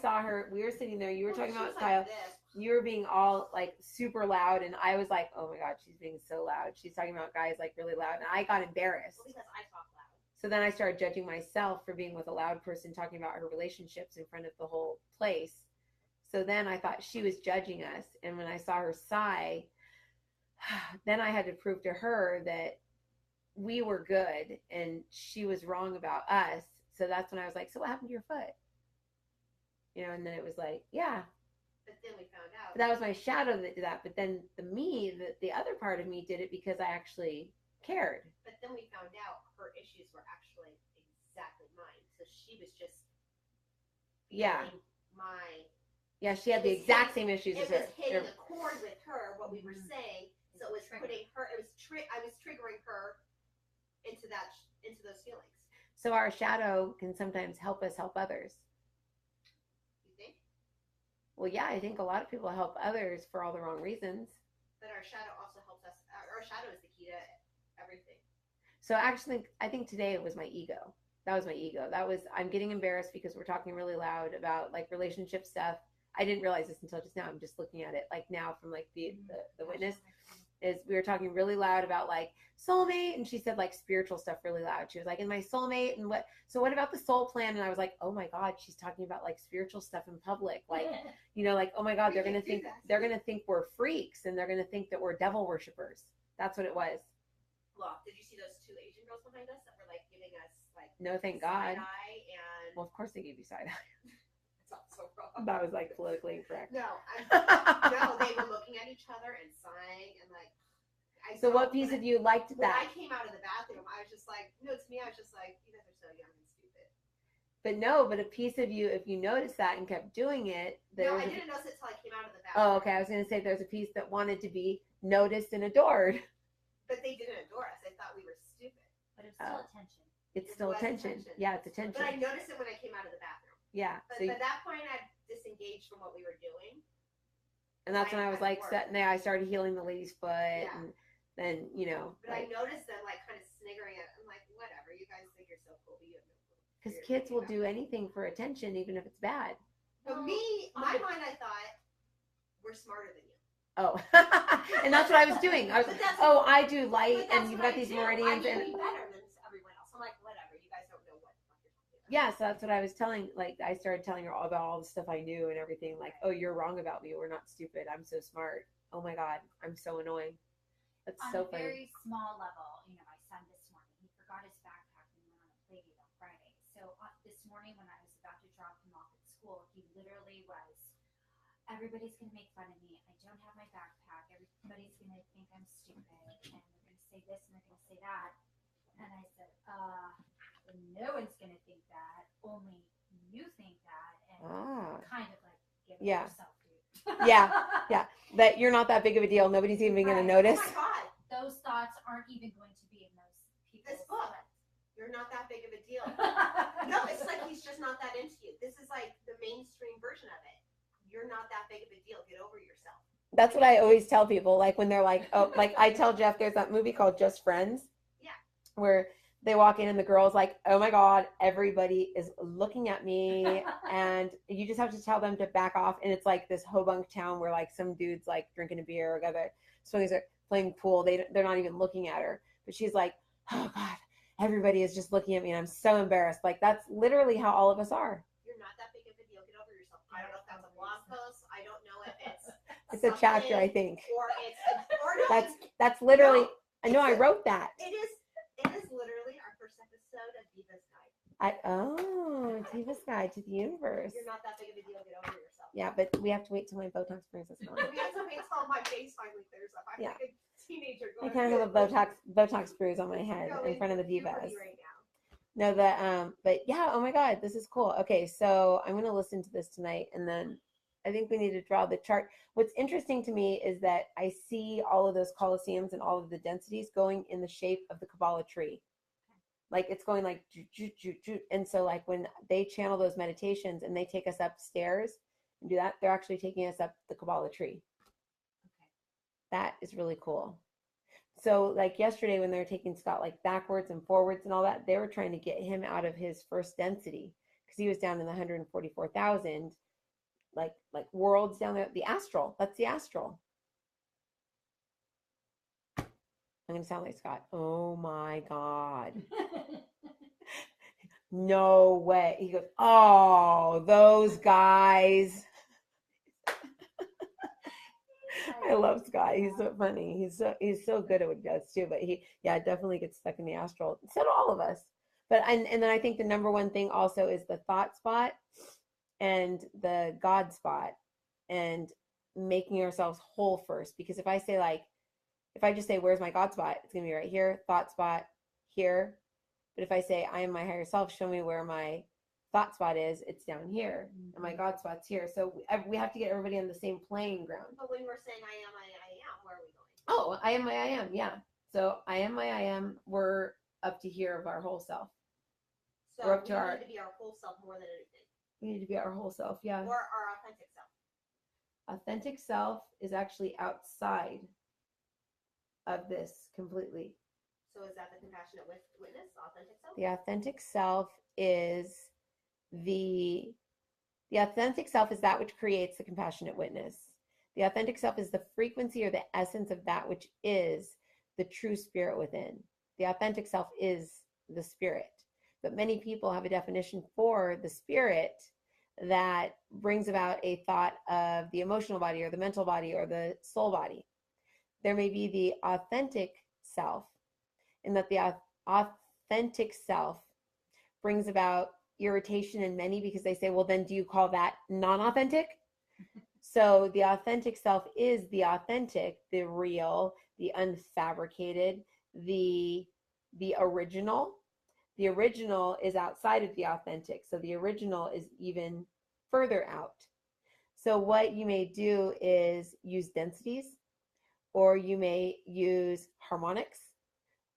saw her, we were sitting there, you were talking about She's style. like this. You were being all like super loud, and I was like, oh my God, she's being so loud. She's talking about guys like really loud, and I got embarrassed. Well, because I talk loud. So then I started judging myself for being with a loud person talking about her relationships in front of the whole place. So then I thought she was judging us. And when I saw her sigh, then I had to prove to her that we were good and she was wrong about us. So that's when I was like, so what happened to your foot? You know, and then it was like, yeah. But then we found out. But that was my shadow that did that. But then the other part of me did it because I actually cared. But then we found out her issues were actually exactly mine. So she was just yeah. My yeah, she had the exact same issues as her. It was hitting a chord with her what we were saying, so it was putting her. It was I was triggering her into those feelings. So our shadow can sometimes help us help others. You think? Well, yeah, I think a lot of people help others for all the wrong reasons. But our shadow also helps us. Our shadow is the key to everything. So actually, I think today it was my ego. That was my ego. I'm getting embarrassed because we're talking really loud about like relationship stuff. I didn't realize this until just now. I'm just looking at it like now from like the witness is we were talking really loud about like soulmate, and she said like spiritual stuff really loud. She was like, "And my soulmate," and what about the soul plan? And I was like, "Oh my God, she's talking about like spiritual stuff in public." Like, you know, like, oh my God, they're gonna think we're freaks, and they're gonna think that we're devil worshippers. That's what it was. Well, did you see those two Asian girls behind us that were like giving us like no, thank God. Side-eye and well, of course they gave you side eye. So wrong. That was like politically incorrect. No, no, they were looking at each other and sighing and like. So what piece of you liked that? When I came out of the bathroom, I was just like, to me, I was just like, you guys are so young and stupid. But a piece of you, if you noticed that and kept doing it. No, I didn't notice it till I came out of the bathroom. Oh, okay. I was going to say there's a piece that wanted to be noticed and adored. But they didn't adore us. They thought we were stupid. But it's still attention. It's still attention. Yeah, it's attention. But I noticed it when I came out of the bathroom. Yeah. But at that point, I disengaged from what we were doing. And that's when I was like sitting there. I started healing the lady's foot, and then But I noticed them like kind of sniggering at. I'm like, whatever. You guys think you're so cool, but you have no clue. Because kids will do anything for attention, even if it's bad. But my mind, I thought we're smarter than you. Oh, and that's what I was doing. I do light, and you've got these meridians, and better than everyone else. I'm like, whatever. You guys don't know what the fuck you're talking about. Yeah, so that's what I was telling. Like, I started telling her all about all the stuff I knew and everything. Like, oh, you're wrong about me. We're not stupid. I'm so smart. Oh my God, I'm so annoying. That's so funny. On a very small level, my son this morning, he forgot his backpack and went on a play date on Friday. So this morning when I was about to drop him off at school, he literally was, everybody's going to make fun of me. I don't have my backpack. Everybody's going to think I'm stupid. And they're going to say this and they're going to say that. And I said, no one's going to think that. Only you think that. And kind of like give it yourself, dude. Yeah. That you're not that big of a deal. Nobody's even going to notice. Oh my God. Those thoughts aren't even going to be in those people's This book. You're not that big of a deal. No, it's like he's just not that into you. This is like the mainstream version of it. You're not that big of a deal. Get over yourself. That's what I always tell people. Like when they're like, oh, like I tell Jeff, there's that movie called Just Friends. Yeah. Where they walk in and the girl's like, oh my God, everybody is looking at me. And you just have to tell them to back off. And it's like this hobunk town where like some dude's like drinking a beer or other swingers are playing pool. They're not even looking at her. But she's like, oh God, everybody is just looking at me and I'm so embarrassed. Like that's literally how all of us are. You're not that big of a deal. Get over yourself. I don't know if that's a blog post. I don't know if it's it's a chapter, I think. Or it's that's literally I know I wrote that. It is literally our first episode of Diva's Guide. Diva's Guide to the Universe. You're not that big of a deal. Get over yourself. Yeah, but we have to wait till my Botox brings us on. We have to wait till my face finally clears up. I'm like a teenager going. I kind of have a Botox bruise on my head in front of the Divas. Right now. No, but yeah, oh my God, this is cool. Okay, so I'm gonna listen to this tonight, and then I think we need to draw the chart. What's interesting to me is that I see all of those coliseums and all of the densities going in the shape of the Kabbalah tree. Like it's going like, and so like when they channel those meditations and they take us upstairs and do that, they're actually taking us up the Kabbalah tree. Okay. That is really cool. So like yesterday when they were taking Scott like backwards and forwards and all that, they were trying to get him out of his first density because he was down in the 144,000. like worlds down there. The astral. That's the astral. I'm gonna sound like Scott. Oh my God. No way. He goes, oh, those guys. I love Scott. He's so funny. He's so good at what he does too. But he, yeah, definitely gets stuck in the astral. So do all of us. But and then I think the number one thing also is the thought spot and the God spot, and making ourselves whole first. Because if I just say, where's my God spot? It's gonna be right here. Thought spot here. But if I say, I am my higher self, show me where my thought spot is, it's down here, and my God spot's here. So we have to get everybody on the same playing ground. But when we're saying I am, where are we going? Oh, I am my I am, yeah. So I am my I am, we're up to here of our whole self. So We're up to we our- need to be our whole self more than anything. We need to be our whole self, yeah. Or our authentic self. Authentic self is actually outside of this completely. So is that the compassionate witness, authentic self? The authentic self is the authentic self is that which creates the compassionate witness. The authentic self is the frequency or the essence of that which is the true spirit within. The authentic self is the spirit. But many people have a definition for the spirit that brings about a thought of the emotional body or the mental body or the soul body. There may be the authentic self, in that the authentic self brings about irritation in many, because they say, well, then do you call that non-authentic? So the authentic self is the authentic, the real, the unfabricated, the original. The original is outside of the authentic. So the original is even further out. So what you may do is use densities, or you may use harmonics,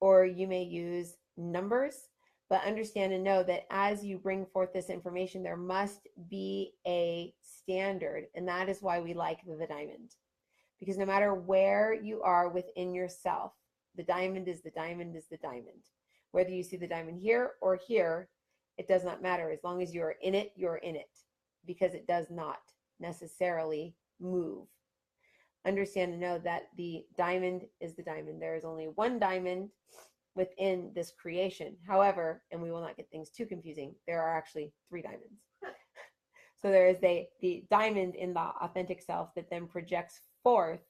or you may use numbers, but understand and know that as you bring forth this information, there must be a standard. And that is why we like the diamond. Because no matter where you are within yourself, the diamond is the diamond is the diamond. Whether you see the diamond here or here, it does not matter. As long as you're in it, because it does not necessarily move. Understand and know that the diamond is the diamond. There is only one diamond within this creation. However, and we will not get things too confusing, there are actually 3 diamonds. So there is the diamond in the authentic self that then projects forth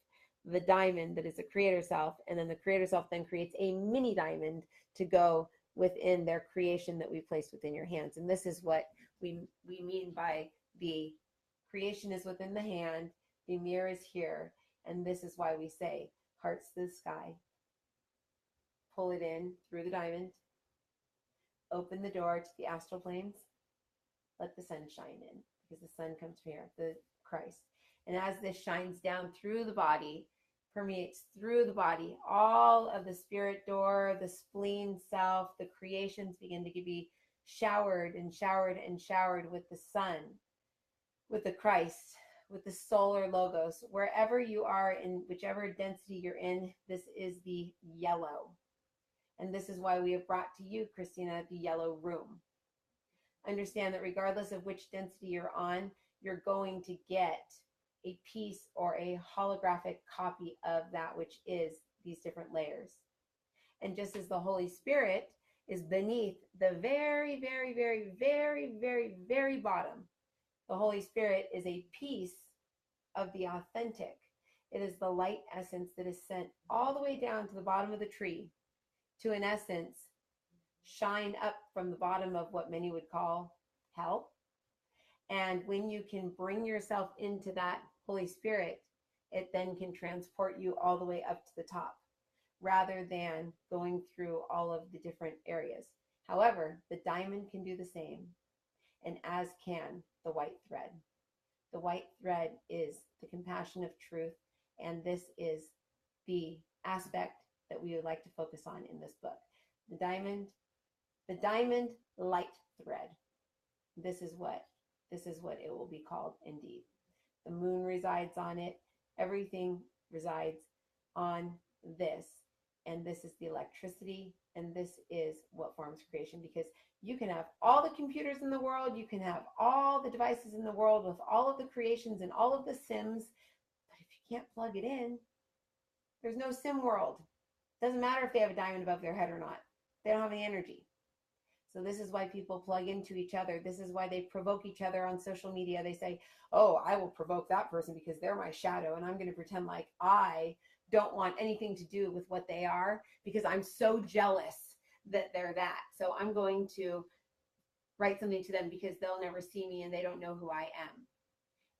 the diamond that is the creator self, and then the creator self then creates a mini diamond to go within their creation that we place within your hands. And this is what we mean by the creation is within the hand, the mirror is here, and this is why we say hearts to the sky. Pull it in through the diamond, open the door to the astral planes, let the sun shine in, because the sun comes from here, the Christ. And as this shines down through the body, permeates through the body, all of the spirit door, the spleen self, the creations begin to be showered and showered and showered with the sun, with the Christ, with the solar logos. Wherever you are, in whichever density you're in, this is the yellow. And this is why we have brought to you, Christina, the yellow room. Understand that regardless of which density you're on, you're going to get a piece or a holographic copy of that which is these different layers. And just as the Holy Spirit is beneath the very, very, very, very, very, very bottom, the Holy Spirit is a piece of the authentic. It is the light essence that is sent all the way down to the bottom of the tree to, in essence, shine up from the bottom of what many would call hell. And when you can bring yourself into that Holy Spirit, it then can transport you all the way up to the top, rather than going through all of the different areas. However, the diamond can do the same, and as can the white thread. The white thread is the compassion of truth, and this is the aspect that we would like to focus on in this book. The diamond light thread. This is what it will be called indeed. The moon resides on it. Everything resides on this. and this is the electricity, and this is what forms creation. Because you can have all the computers in the world, you can have all the devices in the world with all of the creations and all of the sims, but if you can't plug it in, there's no sim world. Doesn't matter if they have a diamond above their head or not. They don't have any energy. So this is why people plug into each other. This is why they provoke each other on social media. They say, oh, I will provoke that person because they're my shadow, and I'm going to pretend like I don't want anything to do with what they are because I'm so jealous that they're that. So I'm going to write something to them because they'll never see me and they don't know who I am.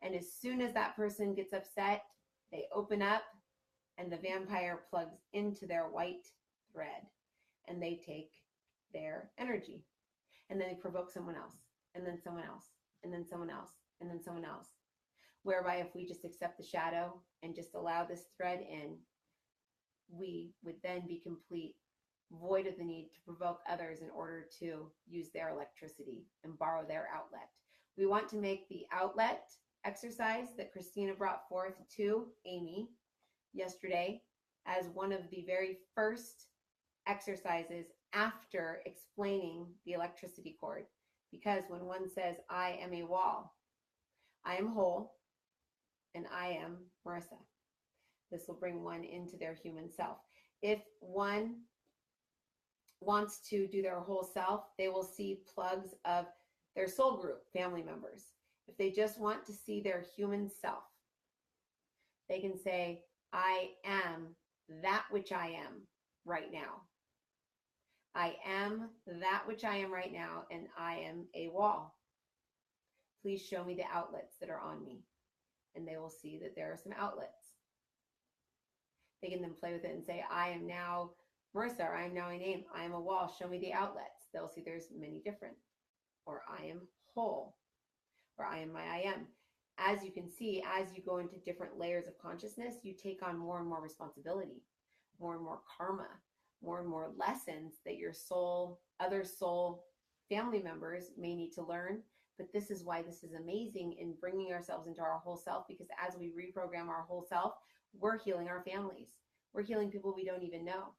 And as soon as that person gets upset, they open up and the vampire plugs into their white thread and they take their energy. And then they provoke someone else, and then someone else, and then someone else, and then someone else. Whereby if we just accept the shadow and just allow this thread in, we would then be complete, void of the need to provoke others in order to use their electricity and borrow their outlet. We want to make the outlet exercise that Christina brought forth to Amy yesterday as one of the very first exercises after explaining the electricity cord. Because when one says, I am a wall, I am whole, and I am Marissa, this will bring one into their human self. If one wants to do their whole self, they will see plugs of their soul group family members. If they just want to see their human self, they can say, I am that which I am right now. I am that which I am right now, and I am a wall. Please show me the outlets that are on me. And they will see that there are some outlets. They can then play with it and say, I am now Marissa, or I am now a name. I am a wall. Show me the outlets. They'll see there's many different. Or I am whole. Or I am my I am. As you can see, as you go into different layers of consciousness, you take on more and more responsibility, more and more karma, more and more lessons that your soul, other soul family members may need to learn. But this is why this is amazing in bringing ourselves into our whole self, because as we reprogram our whole self, we're healing our families. We're healing people we don't even know.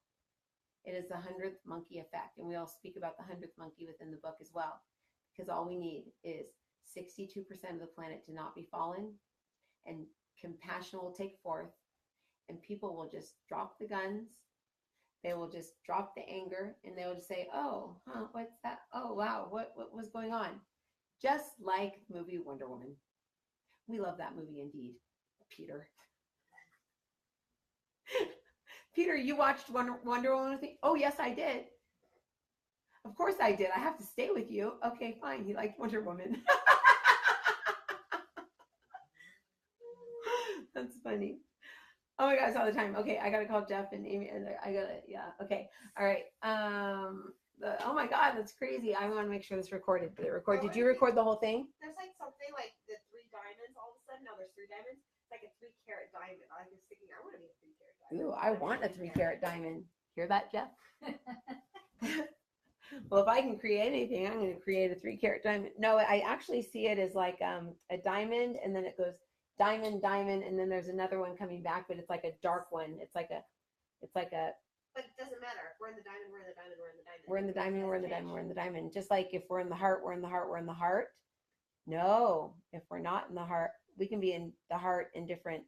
It is the 100th monkey effect. And we all speak about the 100th monkey within the book as well, because all we need is 62% of the planet to not be fallen, and compassion will take forth, and people will just drop the guns. They will just drop the anger, and they will just say, oh, what's that? Oh, wow, what was going on? Just like the movie Wonder Woman. We love that movie indeed, Peter. Peter, you watched Wonder Woman with me? Oh, yes, I did. Of course I did. I have to stay with you. Okay, fine. He liked Wonder Woman. That's funny. Oh my gosh, all the time. Okay, I gotta call Jeff and Amy, and I gotta, yeah. Okay, all right. Oh my God, that's crazy. I want to make sure this recorded. Did it record? Did you record the whole thing? There's like something like the 3 diamonds. All of a sudden, now there's 3 diamonds. It's like a 3-carat diamond. I was thinking, I want to be a 3-carat diamond. Ooh, I want a 3-carat diamond. Hear that, Jeff? Well, if I can create anything, I'm going to create a 3-carat diamond. No, I actually see it as like a diamond, and then it goes diamond, diamond, and then there's another one coming back, but it's like a dark one. It's like a. But it doesn't matter. If we're in the diamond, we're in the diamond, we're in the diamond. We're in the diamond, we're in the diamond, we're in the diamond. Just like if we're in the heart, we're in the heart, we're in the heart. No, if we're not in the heart, we can be in the heart in different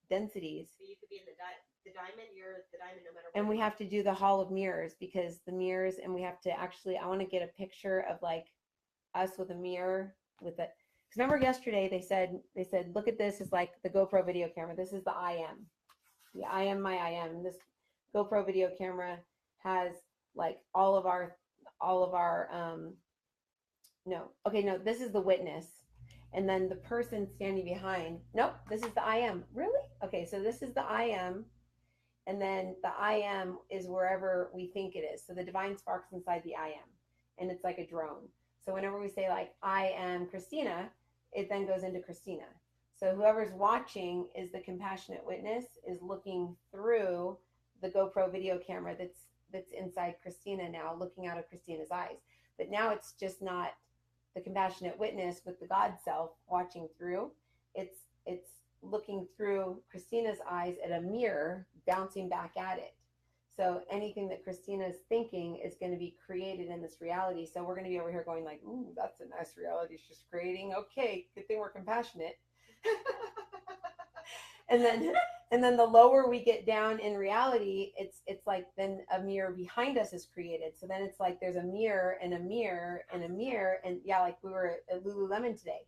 densities. So you could be in the diamond, you're the diamond no matter what. And we have to do the hall of mirrors, because the mirrors, and we have to actually, I want to get a picture of like us with a mirror with it. Because remember yesterday they said, look at this as like the GoPro video camera. This is the I am. The I am my I am. This GoPro video camera has like all of our this is the witness, and then the person standing behind, nope, this is the I am. Really? Okay, so this is the I am, and then the I am is wherever we think it is. So the divine spark's inside the I am, and it's like a drone. So whenever we say like I am Christina, it then goes into Christina. So whoever's watching is the compassionate witness, is looking through the GoPro video camera that's inside Christina now, looking out of Christina's eyes. But now it's just not the compassionate witness with the God self watching through. It's looking through Christina's eyes at a mirror, bouncing back at it. So anything that Christina is thinking is going to be created in this reality. So we're going to be over here going like, ooh, that's a nice reality she's creating. Okay, good thing we're compassionate. and then the lower we get down in reality, it's like then a mirror behind us is created. So then it's like there's a mirror and a mirror and a mirror. And yeah, like we were at Lululemon today.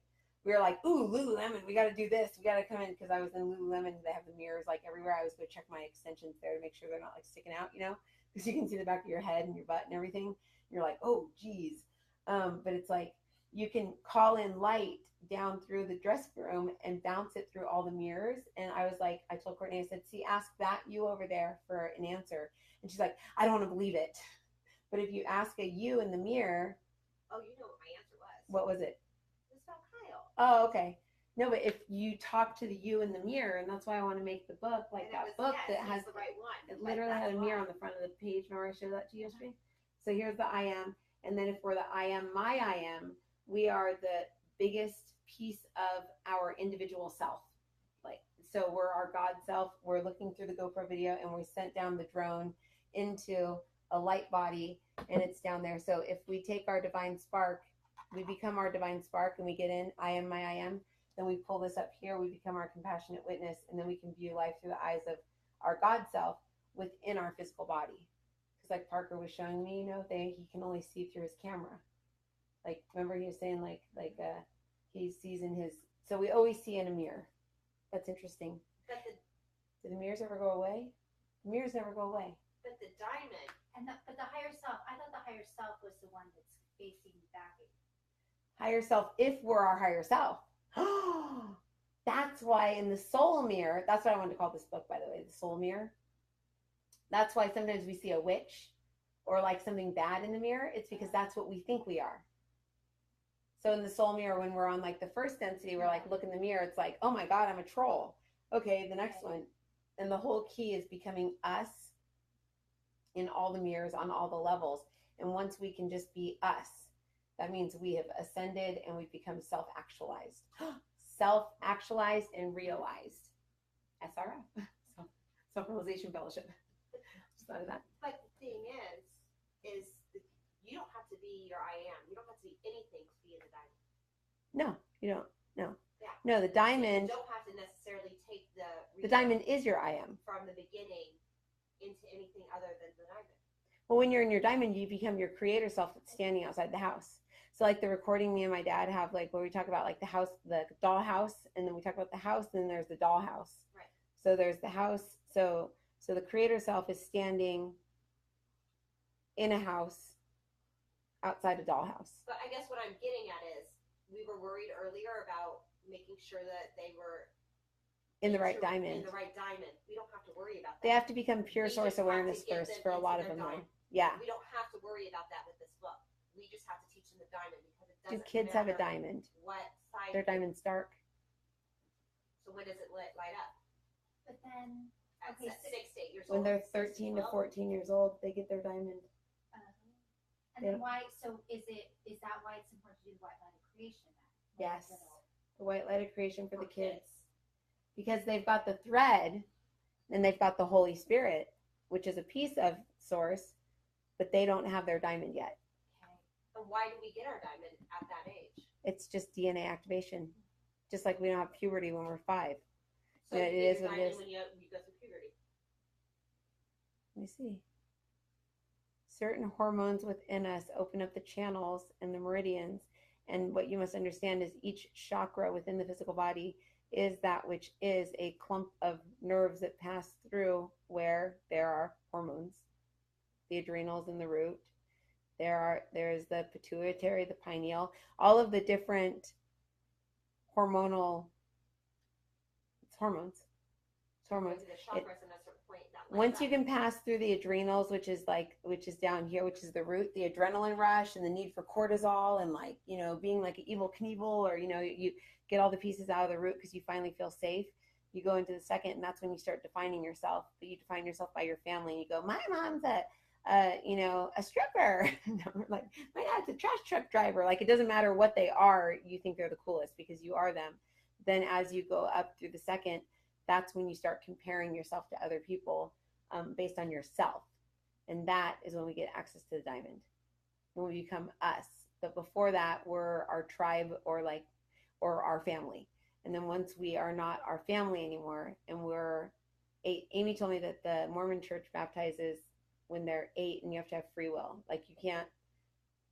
We were like, ooh, Lululemon, we got to do this. We got to come in, because I was in Lululemon. They have the mirrors like everywhere. I always go check my extensions there to make sure they're not like sticking out, because you can see the back of your head and your butt and everything. You're like, oh, geez. But it's like you can call in light down through the dressing room and bounce it through all the mirrors. And I was like, I told Courtney, I said, see, ask that you over there for an answer. And she's like, I don't want to believe it. But if you ask a you in the mirror. Oh, you know what my answer was. What was it? Kyle. Oh, okay. No, but if you talk to the you in the mirror, and that's why I want to make the book like And that book that has the right one. it literally had a mirror on the front of the page. Remember I showed that to you yesterday? So here's the I am, and then if we're the I am, my I am, we are the biggest piece of our individual self. Like, so we're our God self. We're looking through the GoPro video, and we sent down the drone into a light body, and it's down there. So if we take our divine spark, we become our divine spark, and we get in I am, my I am. Then we pull this up here, we become our compassionate witness, and then we can view life through the eyes of our God self within our physical body. Because like Parker was showing me, he can only see through his camera. Like, remember he was saying he sees in his, so we always see in a mirror. That's interesting. But do the mirrors ever go away? The mirrors never go away. But the diamond. But the higher self, I thought the higher self was the one that's facing back. Higher self, if we're our higher self. That's why in the soul mirror, that's what I wanted to call this book, by the way, the soul mirror. That's why sometimes we see a witch or like something bad in the mirror. It's because that's what we think we are. So in the soul mirror, when we're on like the first density, we're like, look in the mirror. It's like, oh my God, I'm a troll. Okay, the next one. And the whole key is becoming us in all the mirrors on all the levels. And once we can just be us, that means we have ascended and we've become self-actualized. Self-actualized and realized. SRF. Self-Realization Fellowship. Just thought of that. But the thing is you don't have to be your I am. You don't have to be anything to be in the diamond. No, you don't. No. Yeah. No, the diamond. You don't have to necessarily take the diamond is your I am. From the beginning into anything other than the diamond. Well, when you're in your diamond, you become your creator self that's standing outside the house. So like the recording me and my dad have, like where we talk about like the house, the doll house, and then we talk about the house, and then there's the doll house. Right. So there's the house. So the creator self is standing in a house outside a doll house. But I guess what I'm getting at is we were worried earlier about making sure that they were in the right diamond. In the right diamond. We don't have to worry about that. They have to become pure source awareness first for a lot of them. Yeah. We don't have to worry about that with this book. We just have to teach them the diamond, because it doesn't Do kids have a diamond? What side? Their diamond's dark. So when does it light up? But then At 6 to 8 years when old. When they're 13 to 14 years old, they get their diamond. And then why? So is that why it's important to do the white light of creation? Then? Yes, the white light of creation for the kids, because they've got the thread, and they've got the Holy Spirit, which is a piece of source, but they don't have their diamond yet. And why do we get our diamond at that age? It's just DNA activation, just like we don't have puberty when we're 5. So yeah, it is what it is. When you go through puberty. Let me see. Certain hormones within us open up the channels and the meridians. And what you must understand is each chakra within the physical body is that which is a clump of nerves that pass through where there are hormones, the adrenals and the root. There's the pituitary, the pineal, all of the different hormonal. It's hormones. It's hormones. The chakras in a certain point. Once you can pass through the adrenals, which is down here, which is the root, the adrenaline rush and the need for cortisol and being like an evil Knievel, or you get all the pieces out of the root because you finally feel safe. You go into the second, and that's when you start defining yourself. But you define yourself by your family, and you go, my mom's a stripper. Like, my dad's a trash truck driver. Like, it doesn't matter what they are, you think they're the coolest because you are them. Then as you go up through the second, that's when you start comparing yourself to other people based on yourself. And that is when we get access to the diamond, when we become us. But before that, we're our tribe or our family. And then once we are not our family anymore, and we're 8, Amy told me that the Mormon church baptizes when they're 8, and you have to have free will. Like you can't,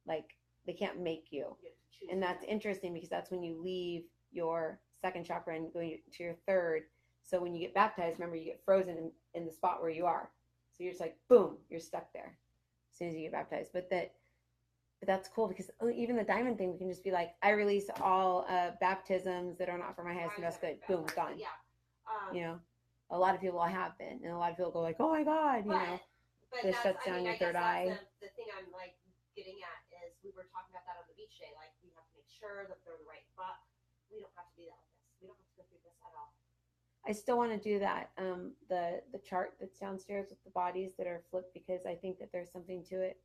like they can't make you. You have to choose And that's interesting because that's when you leave your second chakra and go to your third. So when you get baptized, remember you get frozen in the spot where you are. So you're just like, boom, you're stuck there as soon as you get baptized. But that's cool because even the diamond thing, we can just be like, I release all baptisms that are not for my highest and best good. Boom, gone. Yeah. You know, a lot of people have been, and a lot of people go like, oh my God, you know. But This that's, shuts down your I guess third that's eye. The thing I'm like getting at is we were talking about that on the beach day. Like we have to make sure that they're the right buck. We don't have to do that with this. We don't have to go through this at all. I still want to do that. The chart that's downstairs with the bodies that are flipped, because I think that there's something to it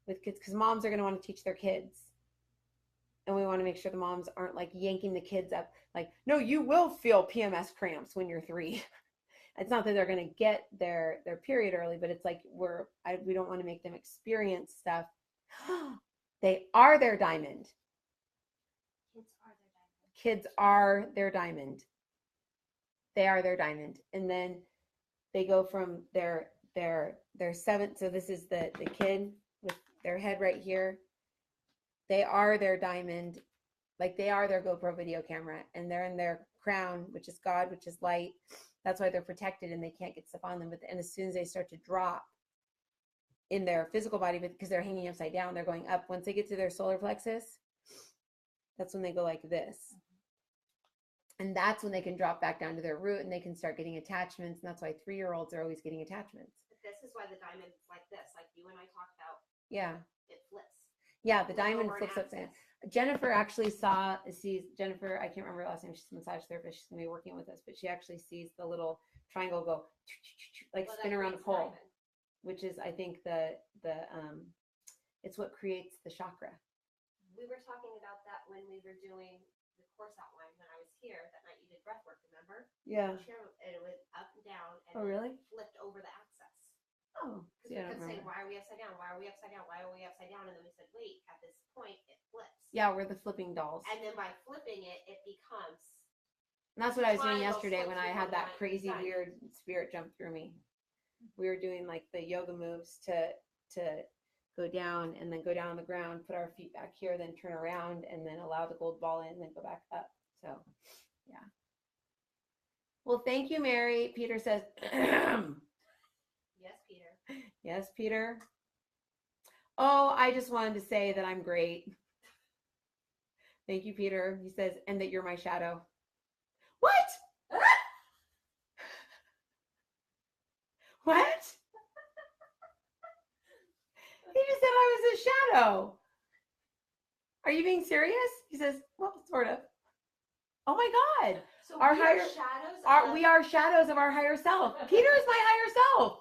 with kids, because moms are going to want to teach their kids, and we want to make sure the moms aren't like yanking the kids up like, no, you will feel PMS cramps when you're 3. It's not that they're going to get their period early, but it's like we don't want to make them experience stuff. They are their diamond. Kids are their diamond. Kids are their diamond. They are their diamond. And then they go from their 7th. So this is the kid with their head right here. They are their diamond. Like they are their GoPro video camera, and they're in their crown, which is God, which is light. That's why they're protected and they can't get stuff on them. And as soon as they start to drop in their physical body, because they're hanging upside down, they're going up. Once they get to their solar plexus, that's when they go like this. And that's when they can drop back down to their root and they can start getting attachments. And that's why 3-year-olds are always getting attachments. But this is why the diamond is like this, like you and I talked about. Yeah. It flips. Yeah, the Flip diamond over and flips upside down. access. Jennifer actually sees Jennifer, I can't remember her last name, she's a massage therapist, she's gonna be working with us, but she actually sees the little triangle go like Well, spin that around a creates pole, diamond. which is I think the it's what creates the chakra. We were talking about that when we were doing the course outline when I was here. That night you did breath work, remember? Yeah. It went up and down and Oh, really? flipped over the axis. Oh, Because yeah, I we don't kept saying, remember. why are we upside down? Why are we upside down? Why are we upside down? And then we said, wait, at this point it flips. Yeah, we're the flipping dolls. And then by flipping it, it becomes. And that's what I was doing triangle yesterday when I flips had with that one crazy side. weird spirit jump through me. We were doing like the yoga moves to go down and then go down on the ground, put our feet back here, then turn around and then allow the gold ball in and then go back up. So, yeah. Well, thank you, Mary. Peter says, Yes, Peter. yes, Peter. Oh, I just wanted to say that I'm great. Thank you, Peter. He says, and that you're my shadow. What? What? He just said I was a shadow. Are you being serious? He says, well, sort of. Oh my God. So Our we higher- are shadows. We are shadows of our higher self. Peter is my higher self.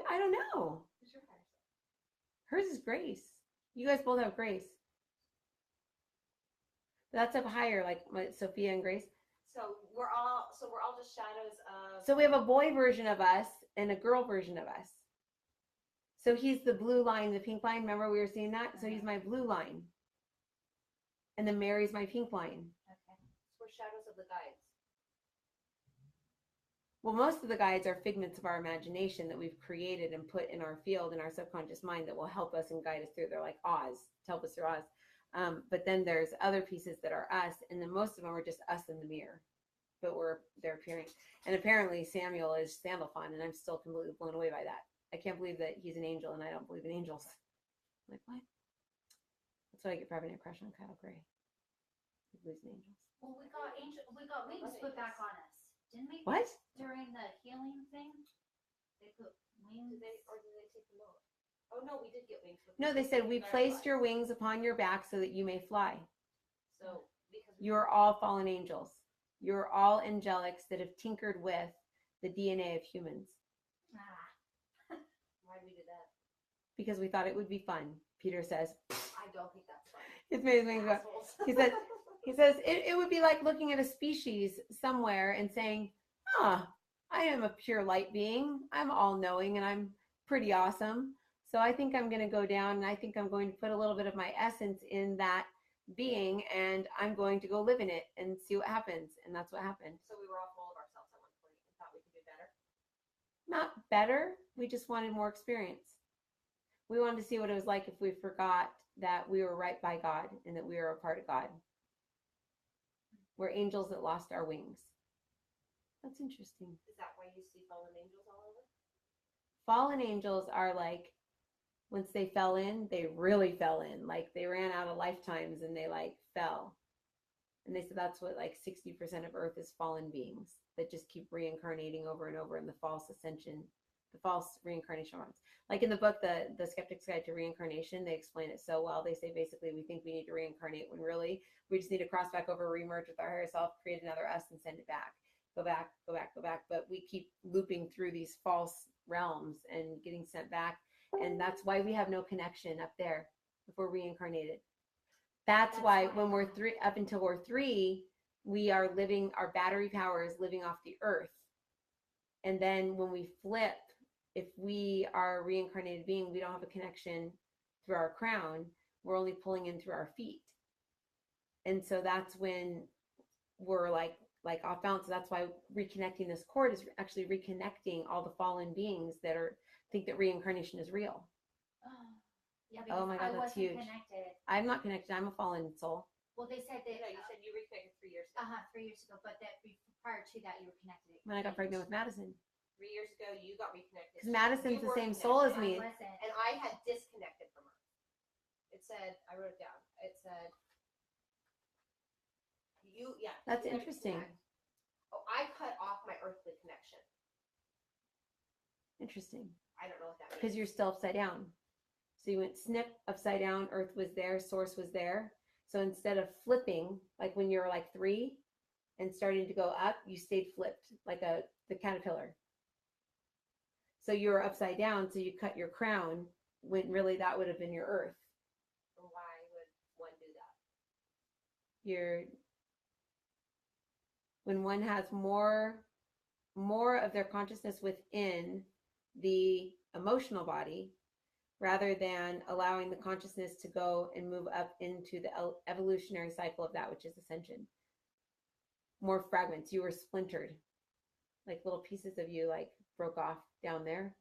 I don't know. Who's your higher self? Hers is Grace. You guys both have Grace. That's up higher, like Sophia and Grace. So we're all just shadows of. So we have a boy version of us and a girl version of us. So he's the blue line, the pink line. Remember we were seeing that? So he's my blue line. And then Mary's my pink line. Okay. We're shadows of the guides. Well, most of the guides are figments of our imagination that we've created and put in our field, in our subconscious mind, that will help us and guide us through. They're like Oz, to help us through Oz. But then there's other pieces that are us, and then most of them are just us in the mirror, but they're appearing. And apparently Samuel is Sandalphon, and I'm still completely blown away by that. I can't believe that he's an angel, and I don't believe in angels. I'm like, what? That's what I get for having a crush on Kyle Gray. He believes in angels. Well, we got wings put back on us, didn't we? What? During the healing thing, they put wings. Did they take them off? Oh no, we did get wings. No, they said, we placed your wings upon your back so that you may fly. So because You are all fallen angels. You're all angelics that have tinkered with the DNA of humans Ah, why did we do that? because we thought it would be fun. Peter says, I don't think that's fun. it's made his wings go. Assholes. He says it would be like looking at a species somewhere and saying, I I am a pure light being. I'm all knowing and I'm pretty awesome. So I think I'm going to go down and I think I'm going to put a little bit of my essence in that being and I'm going to go live in it and see what happens. And that's what happened. So we were all full of ourselves at one point and thought we could do better. Not better. We just wanted more experience. We wanted to see what it was like if we forgot that we were right by God and that we were a part of God. We're angels that lost our wings. That's interesting. Is that why you see fallen angels all over? Fallen angels are like, once they fell in, they really fell in. Like they ran out of lifetimes and they like fell. And they said that's what like 60% of Earth is fallen beings that just keep reincarnating over and over in the false ascension, the false reincarnation forms. Like in the book, the Skeptic's Guide to Reincarnation, they explain it so well. They say basically we think we need to reincarnate when really we just need to cross back over, remerge with our higher self, create another us, and send it back. Go back, go back, go back. But we keep looping through these false realms and getting sent back. And that's why we have no connection up there if we're reincarnated. That's why when we're three, up until we're three, we are living, our battery power is living off the earth. And then when we flip, if we are a reincarnated being, we don't have a connection through our crown. We're only pulling in through our feet. And so that's when we're like off balance. That's why reconnecting this cord is actually reconnecting all the fallen beings that think that reincarnation is real. Yeah, Oh my God, I that's wasn't huge. connected. I'm not connected. I'm a fallen soul. Well, they said that. No, you said you reconnected 3 years ago. 3 years ago, but that prior to that, you were connected. When I got pregnant with Madison. 3 years ago, you got reconnected. Because Madison's You the were same soul as connected. me. I wasn't. And I had disconnected from her. It said, I wrote it down. It said, yeah. That's you had to interesting. connect. Oh, I cut off my earthly connection. Interesting. I don't know what that means. Because you're still upside down. So you went snip upside down, earth was there, source was there. So instead of flipping, like when you're like 3 and starting to go up, you stayed flipped like the caterpillar. So you were upside down, so you cut your crown when really that would have been your earth. And why would one do that? When one has more of their consciousness within the emotional body, rather than allowing the consciousness to go and move up into the evolutionary cycle of that which is ascension. More fragments. You were splintered. Like little pieces of you like broke off down there.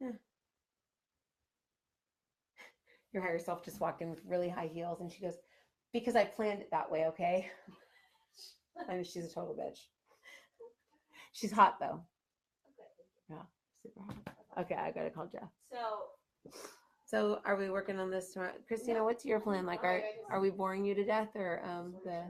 Yeah. Your higher self just walked in with really high heels and she goes, because I planned it that way, okay? I mean, she's a total bitch. She's hot though. Yeah, super hot. Okay, I gotta call Jeff. So are we working on this tomorrow? Christina, what's your plan? Like, are we boring you to death or the